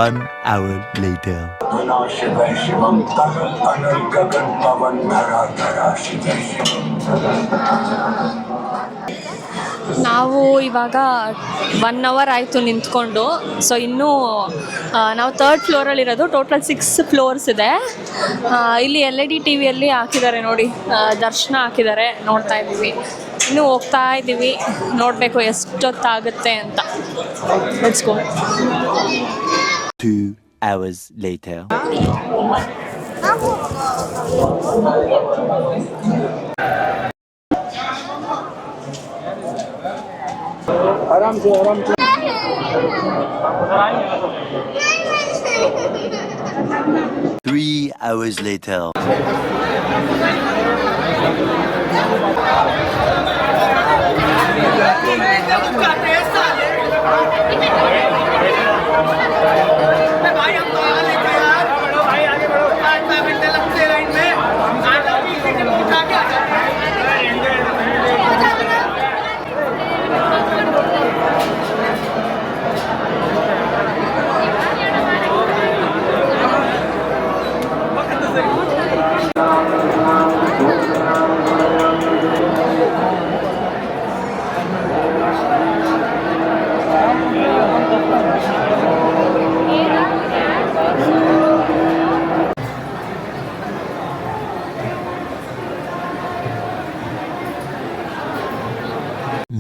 1 hour later. ನಾವು ಇವಾಗ 1 hour ಆಯಿತು ನಿಂತ್ಕೊಂಡು. ಸೊ ಇನ್ನೂ ನಾವು 3rd ಫ್ಲೋರಲ್ಲಿರೋದು. ಟೋಟಲ್ 6 ಫ್ಲೋರ್ಸ್ ಇದೆ. ಇಲ್ಲಿ LED TVಯಲ್ಲಿ ಹಾಕಿದ್ದಾರೆ ನೋಡಿ, ದರ್ಶನ ಹಾಕಿದ್ದಾರೆ, ನೋಡ್ತಾ ಇದ್ದೀವಿ. ಇನ್ನೂ ಹೋಗ್ತಾ ಇದ್ದೀವಿ, ನೋಡಬೇಕು ಎಷ್ಟೊತ್ತಾಗುತ್ತೆ ಅಂತ. Let's go. 2 hours later. आराम से 3 hours later.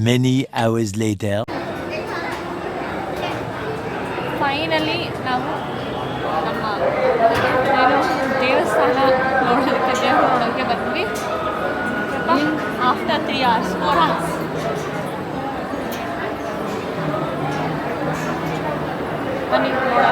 Many hours later. Finally ನಾವು ನಮ್ಮ ದೇವಸ್ಥಾನ ನೋಡೋದಕ್ಕೆ, ದೇವರು ನೋಡೋದಕ್ಕೆ ಬಂದ್ವಿ. After 3 hours, 4 hours. ಬನ್ನಿ ನೋಡೋಣ.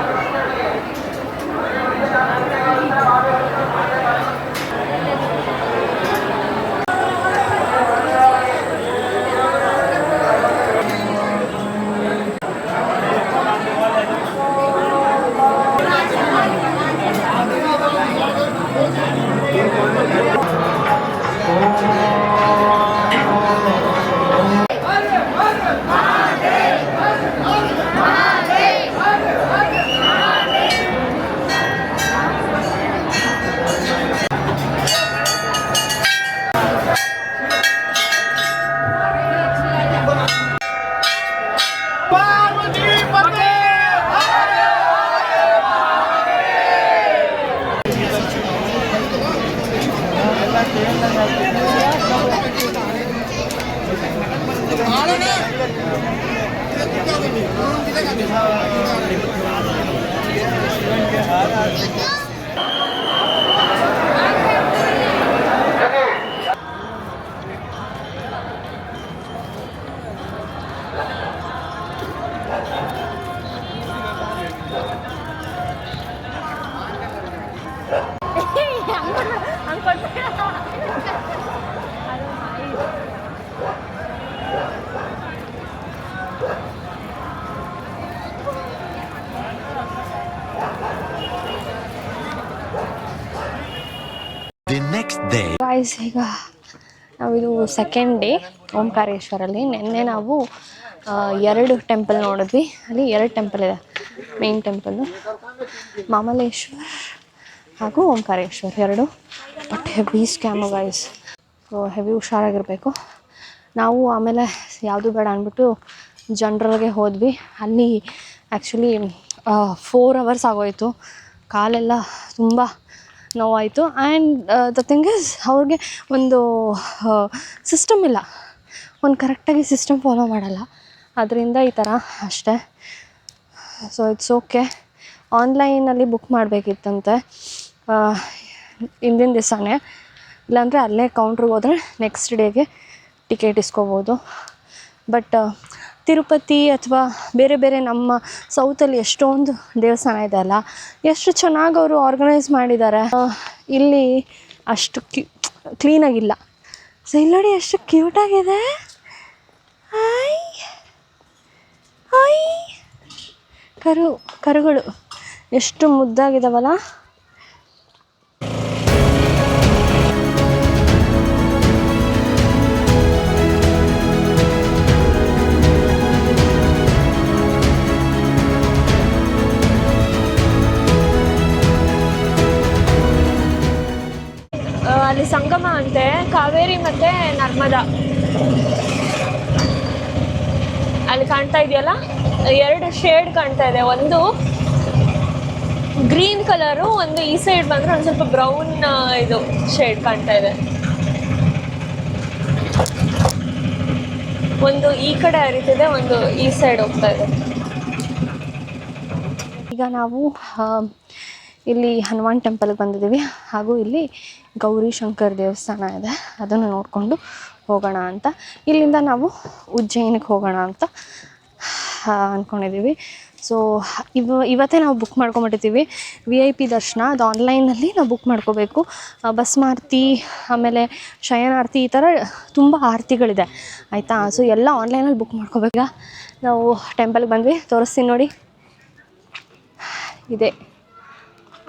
The next day. ಗಾಯ್ಸ್, ಈಗ ನಾವಿದು ಸೆಕೆಂಡ್ ಡೇ ಓಂಕಾರೇಶ್ವರಲ್ಲಿ. ನಿನ್ನೆ ನಾವು 2 ಟೆಂಪಲ್ ನೋಡಿದ್ವಿ. ಅಲ್ಲಿ 2 ಟೆಂಪಲ್ ಇದೆ. ಮೇನ್ ಟೆಂಪಲ್ಲು ಮಾಮಲೇಶ್ವರ್ ಹಾಗೂ Omkareshwar 2. But heavy scam guys. So heavy ಹುಷಾರಾಗಿರಬೇಕು. ನಾವು ಆಮೇಲೆ ಯಾವುದು ಬೇಡ ಅಂದ್ಬಿಟ್ಟು ಜನರಲ್ಗೆ ಹೋದ್ವಿ. ಅಲ್ಲಿ ಆ್ಯಕ್ಚುಲಿ 4 hours ಆಗೋಯಿತು. ಕಾಲೆಲ್ಲ ತುಂಬ ನೋವಾಯಿತು. ಆ್ಯಂಡ್ ದ ಥಿಂಗ್ ಇಸ್, ಅವ್ರಿಗೆ ಒಂದು ಸಿಸ್ಟಮ್ ಇಲ್ಲ, ಒಂದು ಕರೆಕ್ಟಾಗಿ ಸಿಸ್ಟಮ್ ಫಾಲೋ ಮಾಡಲ್ಲ. ಅದರಿಂದ ಈ ಥರ ಅಷ್ಟೇ. So it's okay. ಆನ್ಲೈನಲ್ಲಿ ಬುಕ್ ಮಾಡಬೇಕಿತ್ತಂತೆ ಹಿಂದಿನ ದಿವಸನೇ. ಇಲ್ಲಾಂದರೆ ಅಲ್ಲೇ ಕೌಂಟ್ರಿಗೆ ಹೋದರೆ ನೆಕ್ಸ್ಟ್ ಡೇಗೆ ಟಿಕೆಟ್ ಇಸ್ಕೋಬೋದು. ಬಟ್ ತಿರುಪತಿ ಅಥವಾ ಬೇರೆ ಬೇರೆ ನಮ್ಮ ಸೌತಲ್ಲಿ ಎಷ್ಟೊಂದು ದೇವಸ್ಥಾನ ಇದೆ ಅಲ್ಲ, ಎಷ್ಟು ಚೆನ್ನಾಗಿ ಅವರು ಆರ್ಗನೈಸ್ ಮಾಡಿದ್ದಾರೆ. ಇಲ್ಲಿ ಅಷ್ಟು ಕ್ಲೀನಾಗಿಲ್ಲ. ಸೊ ಇಲ್ಲಿ ನೋಡಿ ಎಷ್ಟು ಕ್ಯೂಟಾಗಿದೆ. ಹಾಯ್ ಹಾಯ್, ಕರುಗಳು ಎಷ್ಟು ಮುದ್ದಾಗಿದ್ದಾವಲ್ಲ. ಸಂಗಮ ಅಂತೆ, ಕಾವೇರಿ ಮತ್ತು ನರ್ಮದಾ. ಅಲ್ಲಿ ಕಾಣ್ತಾ ಇದೆಯಲ್ಲ, 2 ಶೇಡ್ ಕಾಣ್ತಾ ಇದೆ. ಒಂದು ಗ್ರೀನ್ ಕಲರು, ಒಂದು ಈ ಸೈಡ್ ಬಂದರೆ ಒಂದು ಸ್ವಲ್ಪ ಬ್ರೌನ್ ಇದು ಶೇಡ್ ಕಾಣ್ತಾ ಇದೆ. ಒಂದು ಈ ಕಡೆ ಹರಿತಿದೆ, ಒಂದು ಈ ಸೈಡ್ ಹೋಗ್ತಾ ಇದೆ. ಈಗ ನಾವು ಇಲ್ಲಿ ಹನುಮಾನ್ ಟೆಂಪಲ್ಗೆ ಬಂದಿದ್ದೀವಿ. ಹಾಗೂ ಇಲ್ಲಿ ಗೌರಿ ಶಂಕರ್ ದೇವಸ್ಥಾನ ಇದೆ, ಅದನ್ನು ನೋಡಿಕೊಂಡು ಹೋಗೋಣ ಅಂತ. ಇಲ್ಲಿಂದ ನಾವು ಉಜ್ಜಯಿನಿಗೆ ಹೋಗೋಣ ಅಂತ ಅಂದ್ಕೊಂಡಿದ್ದೀವಿ. ಸೊ ಇವತ್ತೇ ನಾವು ಬುಕ್ ಮಾಡ್ಕೊಂಬಿಟ್ಟಿದ್ದೀವಿ VIP ದರ್ಶನ. ಅದು ಆನ್ಲೈನಲ್ಲಿ ನಾವು ಬುಕ್ ಮಾಡ್ಕೋಬೇಕು. ಭಸ್ಮಾರತಿ, ಆಮೇಲೆ ಶಯನಾರತಿ, ಈ ಥರ ತುಂಬ ಆರತಿಗಳಿದೆ ಆಯಿತಾ. ಸೊ ಎಲ್ಲ ಆನ್ಲೈನಲ್ಲಿ ಬುಕ್ ಮಾಡ್ಕೋಬೇಕು. ನಾವು ಟೆಂಪಲ್ಗೆ ಬಂದ್ವಿ, ತೋರಿಸ್ತೀನಿ ನೋಡಿ. ಇದೆ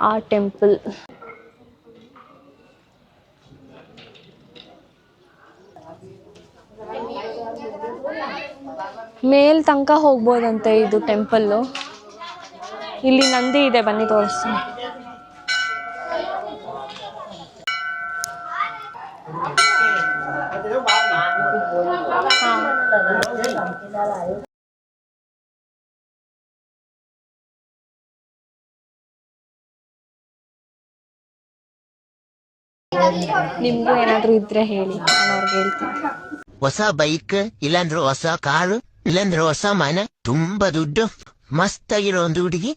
ಆ ಟೆಂಪಲ್. ಮೇಲ್ ತನಕ ಹೋಗ್ಬೋದಂತೆ ಇದು ಟೆಂಪಲ್ಲು. ಇಲ್ಲಿ ನಂದಿ ಇದೆ, ಬನ್ನಿ ತೋರಿಸ್ತೀನಿ. ನಿಮ್ಗೂ ಏನಾದರೂ ಇದ್ರೆ ಹೇಳಿ, ನಾನು ಅವ್ರಿಗೆ ಹೇಳ್ತೀನಿ. ಹೊಸ ಬೈಕ್, ಇಲ್ಲಾಂದ್ರೆ ಹೊಸ ಕಾರು, ಇಲ್ಲಾಂದ್ರೆ ಹೊಸ ಮನೆ, ತುಂಬಾ ದುಡ್ಡು, ಮಸ್ತ್ ಆಗಿರೋ ಒಂದು ಹುಡುಗಿ.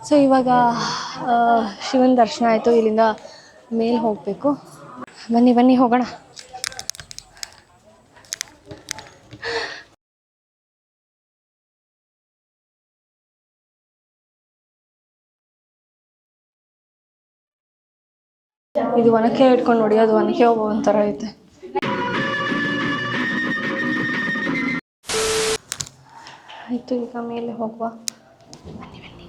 ಸೊ ಇವಾಗ ಶಿವನ ದರ್ಶನ ಆಯಿತು. ಇಲ್ಲಿಂದ ಮೇಲೆ ಹೋಗಬೇಕು. ಬನ್ನಿ ಬನ್ನಿ ಹೋಗೋಣ. ಇದು ಒನಕೆ ಇಟ್ಕೊಂಡು ನೋಡಿ, ಅದು ಒನಕೆ ಹೋಗೋ ಒಂಥರ ಐತೆ. ಆಯಿತು, ಈಗ ಮೇಲೆ ಹೋಗುವ. ಬನ್ನಿ ಬನ್ನಿ.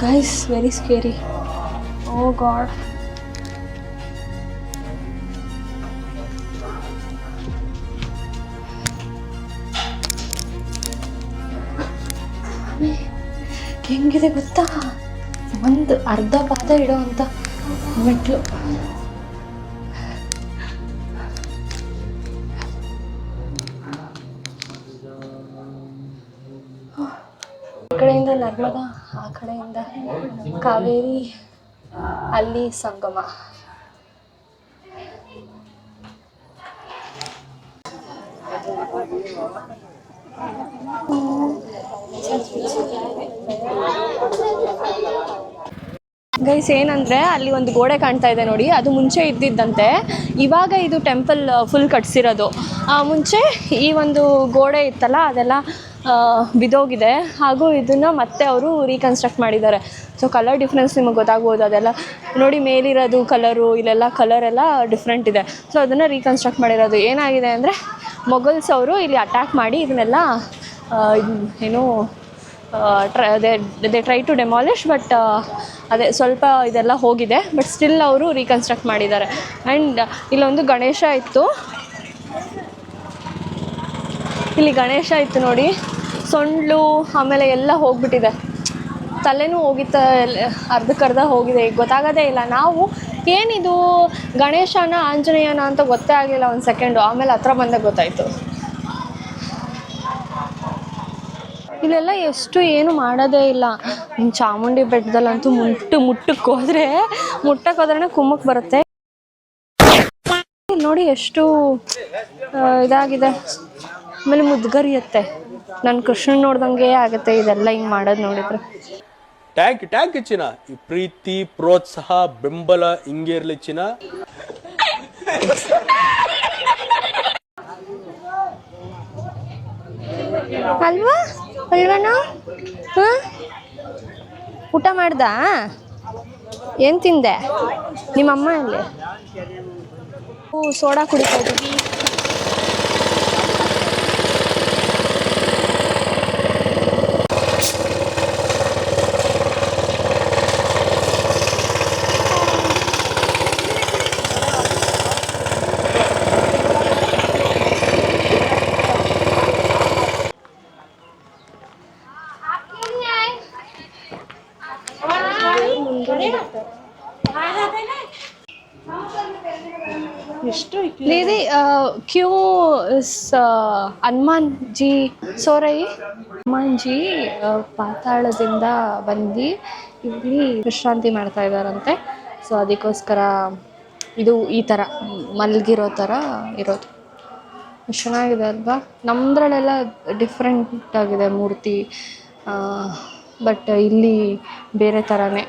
Guys, very scary. Oh God. ಹೆಂಗಿದೆ ಗೊತ್ತಾ, ಒಂದು ಅರ್ಧ ಪಾದ ಇಡೋ ಅಂತ ಮೆಟ್ಲು. ಈ ಕಡೆಯಿಂದ ನರ್ಮದಾ, ಆ ಕಡೆಯಿಂದ ಕಾವೇರಿ, ಅಲ್ಲಿ ಸಂಗಮ. ಗೈಸ್, ಏನಂದರೆ ಅಲ್ಲಿ ಒಂದು ಗೋಡೆ ಕಾಣ್ತಾ ಇದೆ ನೋಡಿ, ಅದು ಮುಂಚೆ ಇದ್ದಿದ್ದಂತೆ. ಇವಾಗ ಇದು ಟೆಂಪಲ್ ಫುಲ್ ಕಟ್ಸಿರೋದು. ಮುಂಚೆ ಈ ಒಂದು ಗೋಡೆ ಇತ್ತಲ್ಲ, ಅದೆಲ್ಲ ಬಿದೋಗಿದೆ. ಹಾಗೂ ಇದನ್ನು ಮತ್ತೆ ಅವರು ರೀಕನ್ಸ್ಟ್ರಕ್ಟ್ ಮಾಡಿದ್ದಾರೆ. ಸೊ ಕಲರ್ ಡಿಫ್ರೆನ್ಸ್ ನಿಮಗೆ ಗೊತ್ತಾಗ್ಬೋದು. ಅದೆಲ್ಲ ನೋಡಿ, ಮೇಲಿರೋದು ಕಲರು, ಇಲ್ಲೆಲ್ಲ ಕಲರೆಲ್ಲ ಡಿಫ್ರೆಂಟ್ ಇದೆ. ಸೊ ಅದನ್ನು ರೀಕನ್ಸ್ಟ್ರಕ್ಟ್ ಮಾಡಿರೋದು. ಏನಾಗಿದೆ ಅಂದರೆ, ಮೊಘಲ್ಸ್ ಅವರು ಇಲ್ಲಿ ಅಟ್ಯಾಕ್ ಮಾಡಿ ಇದನ್ನೆಲ್ಲ ಏನು they try to demolish. But ಅದೇ ಸ್ವಲ್ಪ ಇದೆಲ್ಲ ಹೋಗಿದೆ, ಬಟ್ ಸ್ಟಿಲ್ ಅವರು ರೀಕನ್ಸ್ಟ್ರಕ್ಟ್ ಮಾಡಿದ್ದಾರೆ. ಆ್ಯಂಡ್ ಇಲ್ಲೊಂದು ಗಣೇಶ ಇತ್ತು, ಇಲ್ಲಿ ಗಣೇಶ ಇತ್ತು ನೋಡಿ. ಸೊಂಡ್ಲು ಆಮೇಲೆ ಎಲ್ಲ ಹೋಗ್ಬಿಟ್ಟಿದೆ, ತಲೆನೂ ಹೋಗಿತ್ತ, ಅರ್ಧಕ್ಕರ್ಧ ಹೋಗಿದೆ. ಈಗ ಗೊತ್ತಾಗೋದೇ ಇಲ್ಲ. ನಾವು ಏನಿದು ಗಣೇಶನ ಆಂಜನೇಯನ ಅಂತ ಗೊತ್ತೇ ಆಗಲಿಲ್ಲ ಒಂದು ಸೆಕೆಂಡು. ಆಮೇಲೆ ಹತ್ರ ಬಂದಾಗ ಗೊತ್ತಾಯಿತು. ಇಲ್ಲೆಲ್ಲ ಎಷ್ಟು ಏನು ಮಾಡೋದೇ ಇಲ್ಲ. ಚಾಮುಂಡಿ ಬೆಟ್ಟದಲ್ಲಂತೂ ಮುಟ್ಟಕ್ಕೆ ಹೋದ್ರೆ ಕುಮ್ಮಕ್ಕೆ ಬರುತ್ತೆ. ನೋಡಿ ಎಷ್ಟು ಇದಾಗಿದೆ. ಆಮೇಲೆ ಮುದ್ಗರಿಯತ್ತೆ. ನಾನು ಕೃಷ್ಣ ನೋಡ್ದಂಗೆ ಆಗುತ್ತೆ ಇದೆಲ್ಲ ಹಿಂಗೆ ಮಾಡೋದು ನೋಡಿದ್ರೆ. ಟ್ಯಾಂಕ್ ಚಿನ್ನ, ಈ ಪ್ರೀತಿ ಪ್ರೋತ್ಸಾಹ ಬೆಂಬಲ ಹಿಂಗೆ ಇರ್ಲಿ ಚಿನ್ನ. ಅಲ್ವಾ ಅಲ್ವನಾ? ಊಟ ಮಾಡ್ದ? ಏನು ತಿಂದೆ? ನಿಮ್ಮಮ್ಮ ಅಲ್ಲಿ ಸೋಡಾ ಕುಡಿತಾ ಇದ್ದೀವಿ. दीदी क्यों इस हनुमान जी सो रही? ಹನುಮಾನ್ ಜಿ ಪಾತಾಳದಿಂದ ಬಂದು ಇಲ್ಲಿ ವಿಶ್ರಾಂತಿ ಮಾಡ್ತಾ ಇದ್ದಾರಂತೆ. ಸೊ ಅದಕ್ಕೋಸ್ಕರ ಇದು ಈ ಥರ ಮಲಗಿರೋ ಥರ ಇರೋದು. ಚೆನ್ನಾಗಿದೆ ಅಲ್ವಾ? ನಮ್ಮದ್ರಲ್ಲೆಲ್ಲ ಡಿಫ್ರೆಂಟ್ ಆಗಿದೆ ಮೂರ್ತಿ, ಬಟ್ ಇಲ್ಲಿ ಬೇರೆ ಥರನೇ.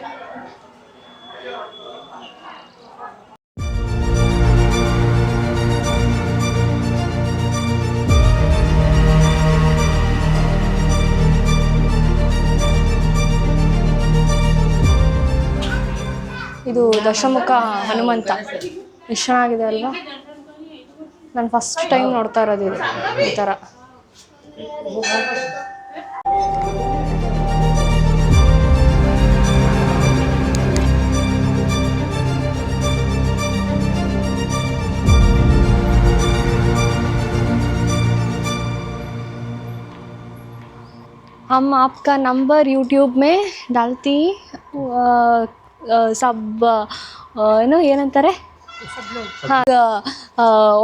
ಇದು ದಶಮುಖ ಹನುಮಂತ. ಎಷ್ಟು ಚೆನ್ನಾಗಿದೆ ಅಲ್ವಾ? ನಾನು ಫಸ್ಟ್ ಟೈಮ್ ನೋಡ್ತಾ ಇರೋದು ಇದು ಈ ಥರ. हम आपका नंबर यूट्यूब में डालती सब ಏನಂತಾರೆ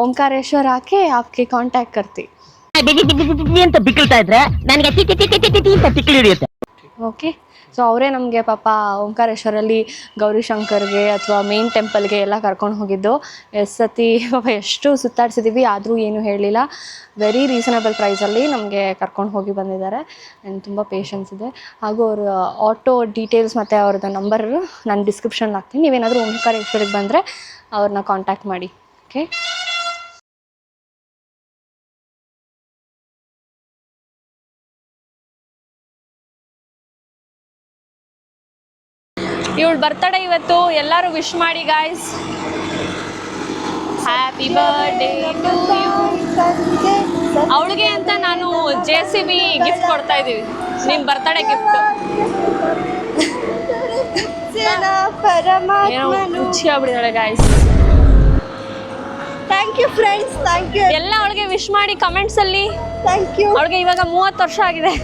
ಓಂಕಾರೇಶ್ವರ ಹಾಕಿ आपके कांटेक्ट करती. ಅಂತ ಬಿಕ್ಕಳ್ತಾ ಇದ್ರೆ ನನಗೆ ಅಂತ ತಿಕ್ಕಿ ಹಿಡಿಯುತ್ತೆ. ಓಕೆ, ಸೊ ಅವರೇ ನಮಗೆ ಪಾಪ ಓಂಕಾರೇಶ್ವರಲ್ಲಿ ಗೌರಿಶಂಕರ್ಗೆ ಅಥವಾ ಮೇನ್ ಟೆಂಪಲ್ಗೆ ಎಲ್ಲ ಕರ್ಕೊಂಡು ಹೋಗಿದ್ದು. ಸತಿ ಪಾಪ ಎಷ್ಟು ಸುತ್ತಾಡ್ಸಿದ್ದೀವಿ ಆದರೂ ಏನೂ ಹೇಳಲಿಲ್ಲ. ವೆರಿ ರೀಸನಬಲ್ ಪ್ರೈಸಲ್ಲಿ ನಮಗೆ ಕರ್ಕೊಂಡು ಹೋಗಿ ಬಂದಿದ್ದಾರೆ. ಆ್ಯಂಡ್ ತುಂಬ ಪೇಷನ್ಸ್ ಇದೆ. ಹಾಗೂ ಅವ್ರ ಆಟೋ ಡೀಟೇಲ್ಸ್ ಮತ್ತು ಅವ್ರದ್ದು ನಂಬರ್ ನಾನು ಡಿಸ್ಕ್ರಿಪ್ಷನ್ಗೆ ಹಾಕ್ತೀನಿ. ನೀವೇನಾದರೂ ಓಂಕಾರೇಶ್ವರಿಗೆ ಬಂದರೆ ಅವ್ರನ್ನ ಕಾಂಟ್ಯಾಕ್ಟ್ ಮಾಡಿ. ಓಕೆ, ಇವಳು ಬರ್ತಡೇ ಇವತ್ತು. ಎಲ್ಲರೂ ವಿಶ್ ಮಾಡಿ guys. Happy birthday to you. ಅವಳಿಗೆ ಅಂತ ನಾನು JCB ಗಿಫ್ಟ್ ಕೊಡ್ತಾ ಇದ್ದೀವಿ. ನಿಮ್ಮ ಬರ್ತಡೇ ಗಿಫ್ಟ್ ಏನೋ ಖುಷಿ ಆಗ್ಬಿಟ್ಟಿದ್ದಾಳೆ guys. Thank you friends, thank you. ಎಲ್ಲ ಅವಳಿಗೆ ವಿಶ್ ಮಾಡಿ ಕಮೆಂಟ್ಸಲ್ಲಿ. Thank you. ಅವಳಿಗೆ ಇವಾಗ 30 ವರ್ಷ ಆಗಿದೆ.